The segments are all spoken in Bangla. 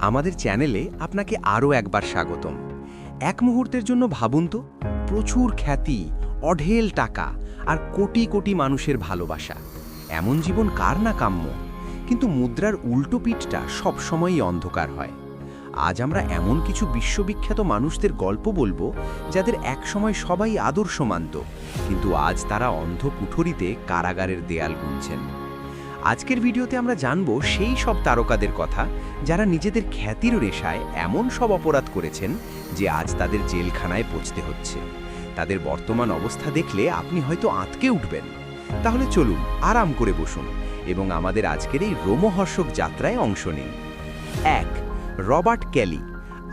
আমাদের চ্যানেলে আপনাকে আরও একবার স্বাগতম। এক মুহূর্তের জন্য ভাবুন তো, প্রচুর খ্যাতি, অঢেল টাকা আর কোটি কোটি মানুষের ভালোবাসা, এমন জীবন কার না কাম্য? কিন্তু মুদ্রার উল্টো পিঠটা সবসময়ই অন্ধকার হয়। আজ আমরা এমন কিছু বিশ্ববিখ্যাত মানুষদের গল্প বলবো, যাদের একসময় সবাই আদর্শ মানত, কিন্তু আজ তারা অন্ধ কুঠরিতে কারাগারের দেয়াল গুনছেন। আজকের ভিডিওতে আমরা জানব সেই সব তারকাদের কথা, যারা নিজেদের খ্যাতির রেশায় এমন সব অপরাধ করেছেন যে আজ তাদের জেলখানায় পৌঁছতে হচ্ছে। তাদের বর্তমান অবস্থা দেখলে আপনি হয়তো আঁতকে উঠবেন। তাহলে চলুন, আরাম করে বসুন এবং আমাদের আজকের এই রোমহর্ষক যাত্রায় অংশ নিন। 1. রবার্ট কেলি,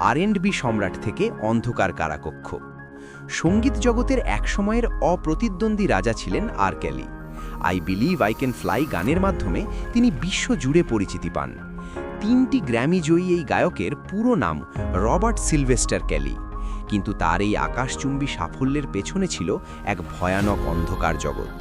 আর&বি সম্রাট থেকে অন্ধকার কারাকক্ষ। সঙ্গীত জগতের এক সময়ের অপ্রতিদ্বন্দ্বী রাজা ছিলেন R Kelly. I believe I can fly গানের মাধ্যমে তিনি বিশ্বজুড়ে পরিচিতি পান। 3টি গ্র্যামি জয়ী এই গায়কের পুরো নাম রবার্ট সিলভেস্টার কেলি, কিন্তু তার এই আকাশচুম্বী সাফল্যের পেছনে ছিল এক ভয়ানক অন্ধকার জগৎ।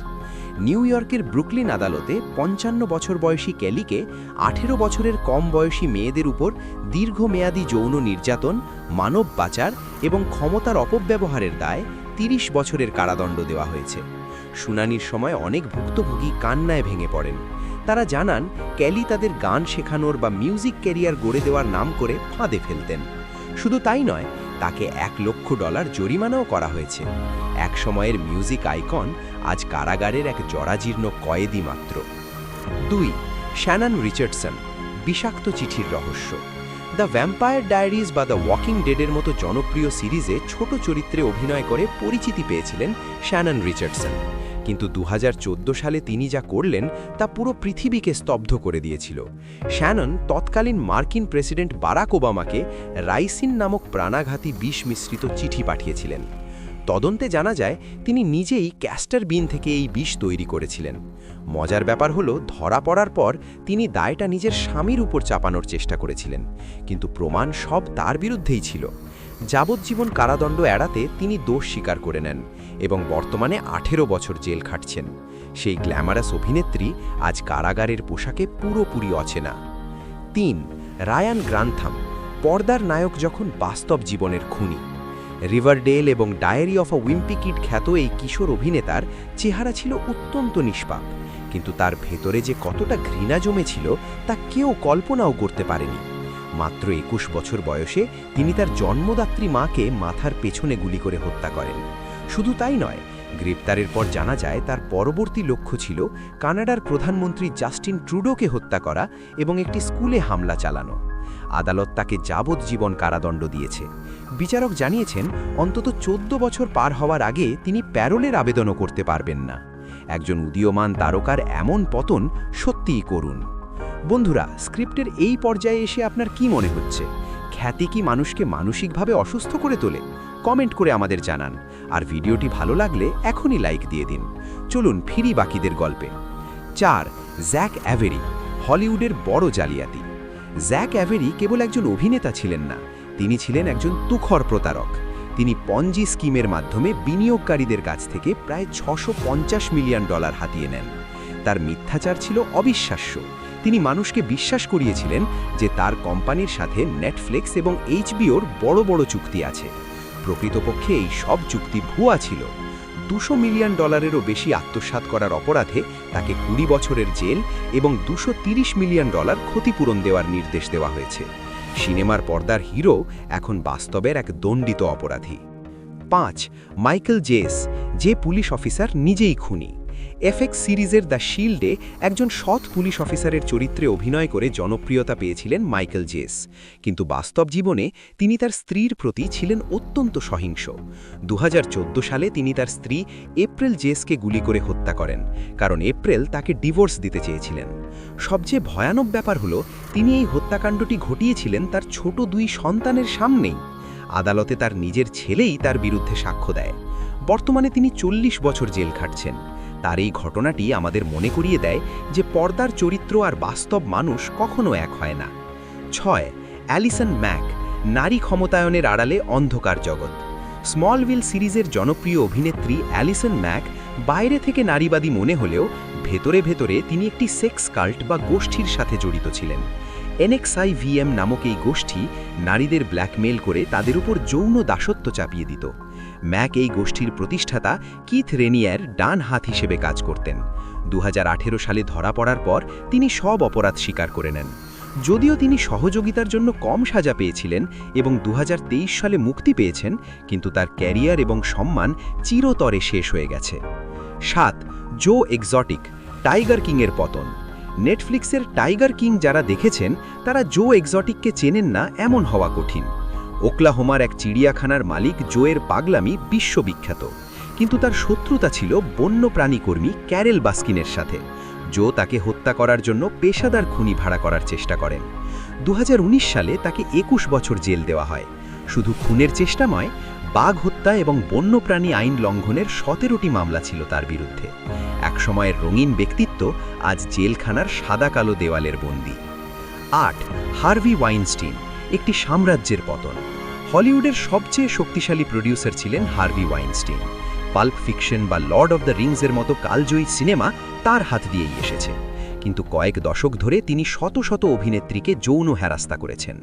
নিউ ইয়র্কের ব্রুকলিন আদালতে 55 বছর বয়সী কেলিকে 18 বছরের কম বয়সী মেয়েদের উপর দীর্ঘমেয়াদী যৌন নির্যাতন, মানব পাচার এবং ক্ষমতার অপব্যবহারের দায়ে 30 বছরের কারাদণ্ড দেওয়া হয়েছে। শুনানির সময় অনেক ভুক্তভোগী কান্নায় ভেঙে পড়েন। তারা জানান কেলি তাদের গান শেখানোর বা মিউজিক ক্যারিয়ার গড়ে দেওয়ার নাম করে ফাঁদে ফেলতেন। শুধু তাই নয়, তাকে $1 লক্ষ জরিমানাও করা হয়েছে। এক সময়ের মিউজিক আইকন আজ কারাগারের এক জরাজীর্ণ কয়েদি মাত্র। 2. শ্যানন রিচার্ডসন, বিষাক্ত চিঠির রহস্য। দ্য ভ্যাম্পায়ার ডায়েরিজ বা দ্য ওয়াকিং ডেডের মতো জনপ্রিয় সিরিজে ছোট চরিত্রে অভিনয় করে পরিচিতি পেয়েছিলেন শ্যানন রিচার্ডসন, কিন্তু 2014 সালে তিনি যা করলেন তা পুরো পৃথিবীকে স্তব্ধ করে দিয়েছিল। শ্যানন তৎকালীন মার্কিন প্রেসিডেন্ট বারাক ওবামাকে রাইসিন নামক প্রাণাঘাতী বিষ মিশ্রিত চিঠি পাঠিয়েছিলেন। তদন্তে জানা যায় তিনি নিজেই ক্যাস্টার বিন থেকে এই বিষ তৈরি করেছিলেন। মজার ব্যাপার হলো, ধরা পড়ার পর তিনি দায়টা নিজের স্বামীর উপর চাপানোর চেষ্টা করেছিলেন, কিন্তু প্রমাণ সব তার বিরুদ্ধেই ছিল। যাবজ্জীবন কারাদণ্ড এড়াতে তিনি দোষ স্বীকার করে নেন এবং বর্তমানে 18 বছর জেল খাটছেন। সেই গ্ল্যামারাস অভিনেত্রী আজ কারাগারের পোশাকে পুরোপুরি অচেনা। 3. রায়ান গ্রান্থাম, পর্দার নায়ক যখন বাস্তব জীবনের খুনি। রিভারডেল এবং Diary of a Wimpy Kid খ্যাত এই কিশোর অভিনেতার চেহারা ছিল অত্যন্ত নিষ্পাপ, কিন্তু তার ভেতরে যে কতটা ঘৃণা জমেছিল তা কেউ কল্পনাও করতে পারেনি। মাত্র 21 বছর বয়সে তিনি তার জন্মদাত্রী মাকে মাথার পেছনে গুলি করে হত্যা করেন। শুধু তাই নয়, গ্রেপ্তারের পর জানা যায় তার পরবর্তী লক্ষ্য ছিল কানাডার প্রধানমন্ত্রী জাস্টিন ট্রুডোকে হত্যা করা এবং একটি স্কুলে হামলা চালানো। আদালত তাকে যাবজ্জীবন কারাদণ্ড দিয়েছে। বিচারক জানিয়েছেন অন্তত 14 বছর পার হওয়ার আগে তিনি প্যারোলের আবেদনও করতে পারবেন না। একজন উদীয়মান তারকার এমন পতন সত্যিই করুণ। বন্ধুরা, স্ক্রিপ্টের এই পর্যায়ে এসে আপনার কি মনে হচ্ছে? খ্যাতি কি মানুষকে মানসিকভাবে অসুস্থ করে তোলে? কমেন্ট করে আমাদের জানান। আর ভিডিওটি ভালো লাগলে এখনই লাইক দিয়ে দিন। চলুন ফিরি বাকিদের গল্পে। 4. জ্যাক অ্যাভেরি, হলিউডের বড় জালিয়াতি। জ্যাক অ্যাভেরি কেবল একজন অভিনেতা ছিলেন না, তিনি ছিলেন একজন তুখর প্রতারক। তিনি পঞ্জি স্কিমের মাধ্যমে বিনিয়োগকারীদের কাছ থেকে প্রায় $650 মিলিয়ন হাতিয়ে নেন। তার মিথ্যাচার ছিল অবিশ্বাস্য। তিনি মানুষকে বিশ্বাস করিয়েছিলেন যে তার কোম্পানির সাথে নেটফ্লিক্স এবং এইচবিওর বড় বড় চুক্তি আছে। প্রকৃতপক্ষে এই সব চুক্তি ভুয়া ছিল। $200 মিলিয়নেরও বেশি আত্মসাৎ করার অপরাধে তাকে 20 বছরের জেল এবং $230 মিলিয়ন ক্ষতিপূরণ দেওয়ার নির্দেশ দেওয়া হয়েছে। সিনেমার পর্দার হিরো এখন বাস্তবের এক দণ্ডিত অপরাধী। 5. মাইকেল জেস, যে পুলিশ অফিসার নিজেই খুনি। এফএক্স সিরিজের দ্য শিল্ডে একজন সৎ পুলিশ অফিসারের চরিত্রে অভিনয় করে জনপ্রিয়তা পেয়েছিলেন মাইকেল জেস, কিন্তু বাস্তব জীবনে তিনি তার স্ত্রীর প্রতি ছিলেন অত্যন্ত সহিংস। 2014 সালে তিনি তার স্ত্রী এপ্রিল জেসকে গুলি করে হত্যা করেন, কারণ এপ্রিল তাকে ডিভোর্স দিতে চেয়েছিলেন। সবচেয়ে ভয়ানক ব্যাপার হলো, তিনি এই হত্যাকাণ্ডটি ঘটিয়েছিলেন তার ছোট 2 সন্তানের সামনেই। আদালতে তার নিজের ছেলেই তার বিরুদ্ধে সাক্ষ্য দেয়। বর্তমানে তিনি 40 বছর জেল খাটছেন। তার এই ঘটনাটি আমাদের মনে করিয়ে দেয় যে পর্দার চরিত্র আর বাস্তব মানুষ কখনো এক হয় না। 6. অ্যালিসন ম্যাক, নারী ক্ষমতায়নের আড়ালে অন্ধকার জগৎ। স্মলভিল সিরিজের জনপ্রিয় অভিনেত্রী অ্যালিসন ম্যাক বাইরে থেকে নারীবাদী মনে হলেও ভেতরে ভেতরে তিনি একটি সেক্স কাল্ট বা গোষ্ঠীর সাথে জড়িত ছিলেন। NXIVM নামক এই গোষ্ঠী নারীদের ব্ল্যাকমেইল করে তাদের উপর যৌন দাসত্ব চাপিয়ে দিত। ম্যাক এই গোষ্ঠীর প্রতিষ্ঠাতা কিথ রেনিয়ার ডান হাত হিসেবে কাজ করতেন। 2018 সালে ধরা পড়ার পর তিনি সব অপরাধ স্বীকার করে নেন। যদিও তিনি সহযোগিতার জন্য কম সাজা পেয়েছিলেন এবং 2023 সালে মুক্তি পেয়েছেন, কিন্তু তার ক্যারিয়ার এবং সম্মান চিরতরে শেষ হয়ে গেছে। 7. জো এক্সোটিক, টাইগার কিংয়ের পতন। নেটফ্লিক্সের টাইগার কিং যারা দেখেছেন তারা জো এক্সোটিককে চেনেন না এমন হওয়া কঠিন। ওকলাহোমার এক চিড়িয়াখানার মালিক জোয়ের পাগলামি বিশ্ববিখ্যাত, কিন্তু তার শত্রুতা ছিল বন্যপ্রাণী কর্মী ক্যারেল বাস্কিনের সাথে। জো তাকে হত্যা করার জন্য পেশাদার খুনি ভাড়া করার চেষ্টা করেন। 2019 সালে তাকে 21 বছর জেল দেওয়া হয়। শুধু খুনের চেষ্টা নয়, বাঘ হত্যা এবং বন্যপ্রাণী আইন লঙ্ঘনের 17টি মামলা ছিল তার বিরুদ্ধে। একসময়ের রঙিন ব্যক্তিত্ব আজ জেলখানার সাদা-কালো দেওয়ালের বন্দী। 8. হার্ভি ওয়াইনস্টিন, একটি সাম্রাজ্যের পতন। হলিউডের সবচেয়ে শক্তিশালী প্রডিউসার ছিলেন হার্ভি ওয়াইনস্টিন। পাল্প ফিকশন বা লর্ড অব দ্য রিংসের মতো কালজয়ী সিনেমা তার হাত দিয়েই এসেছে, কিন্তু কয়েক দশক ধরে তিনি শত শত অভিনেত্রীকে যৌন হেরাস্তা করেছেন।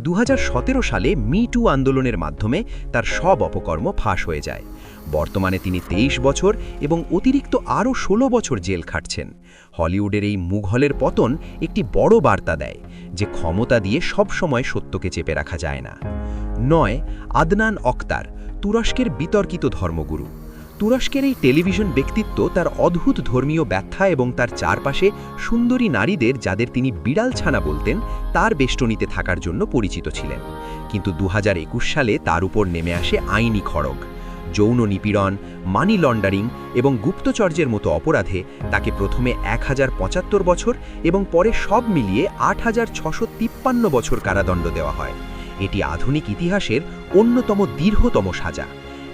2017 সালে মি টু আন্দোলনের মাধ্যমে তার সব অপকর্ম ফাঁস হয়ে যায়। বর্তমানে তিনি 23 বছর এবং অতিরিক্ত আরও 16 বছর জেল খাটছেন। হলিউডের এই মুঘলের পতন একটি বড় বার্তা দেয় যে ক্ষমতা দিয়ে সব সময় সত্যকে চেপে রাখা যায় না। 9. আদনান অক্তার, তুরস্কের বিতর্কিত ধর্মগুরু। তুরস্কের এই টেলিভিশন ব্যক্তিত্ব তার অদ্ভুত ধর্মীয় ব্যাখ্যা এবং তার চারপাশে সুন্দরী নারীদের, যাদের তিনি বিড়াল ছানা বলতেন, তার বেষ্টনীতে থাকার জন্য পরিচিত ছিলেন। কিন্তু 2021 সালে তার উপর নেমে আসে আইনি খড়গ। যৌন নিপীড়ন, মানি লন্ডারিং এবং গুপ্তচর্যের মতো অপরাধে তাকে প্রথমে 1075 বছর এবং পরে সব মিলিয়ে 8653 বছর কারাদণ্ড দেওয়া হয়। এটি আধুনিক ইতিহাসের অন্যতম দীর্ঘতম সাজা।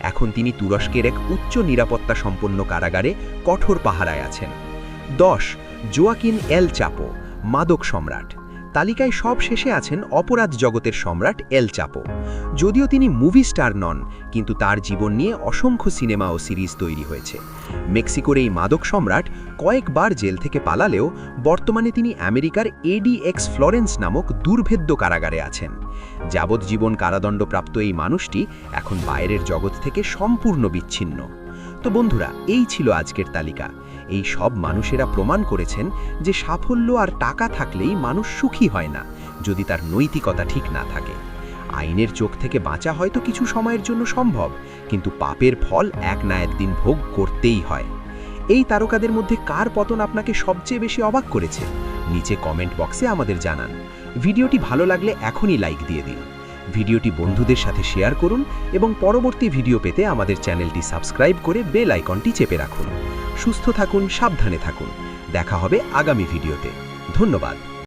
এখন তিনি তুরস্কের এক উচ্চ নিরাপত্তা সম্পন্ন কারাগারে কঠোর পাহারায় আছেন। 10. জোয়াকিন এল চাপো, মাদক সম্রাট। তালিকায় সব শেষে আছেন অপরাধ জগতের সম্রাট এল চাপো। যদিও তিনি মুভি স্টার নন, কিন্তু তার জীবন নিয়ে অসংখ্য সিনেমা ও সিরিজ তৈরি হয়েছে। মেক্সিকোর এই মাদক সম্রাট কয়েকবার জেল থেকে পালালেও বর্তমানে তিনি আমেরিকার ADX ফ্লোরেন্স নামক দুর্ভেদ্য কারাগারে আছেন। যাবজ্জীবন কারাদণ্ডপ্রাপ্ত এই মানুষটি এখন বাইরের জগৎ থেকে সম্পূর্ণ বিচ্ছিন্ন। তো বন্ধুরা, এই ছিল আজকের তালিকা। এই সব মানুষেরা প্রমাণ করেছেন যে সাফল্য আর টাকা থাকলেই মানুষ সুখী হয় না, যদি তার নৈতিকতা ঠিক না থাকে। আইনের চোখ থেকে বাঁচা হয়তো কিছু সময়ের জন্য সম্ভব, কিন্তু পাপের ফল এক না একদিন ভোগ করতেই হয়। এই তারকাদের মধ্যে কার পতন আপনাকে সবচেয়ে বেশি অবাক করেছে? নিচে কমেন্ট বক্সে আমাদের জানান। ভিডিওটি ভালো লাগলে এখনই লাইক দিয়ে দিন। ভিডিওটি বন্ধুদের সাথে শেয়ার করুন এবং পরবর্তী ভিডিও পেতে আমাদের চ্যানেলটি সাবস্ক্রাইব করে বেল আইকনটি চেপে রাখুন। সুস্থ থাকুন, সাবধানে থাকুন। দেখা হবে আগামী ভিডিওতে। ধন্যবাদ।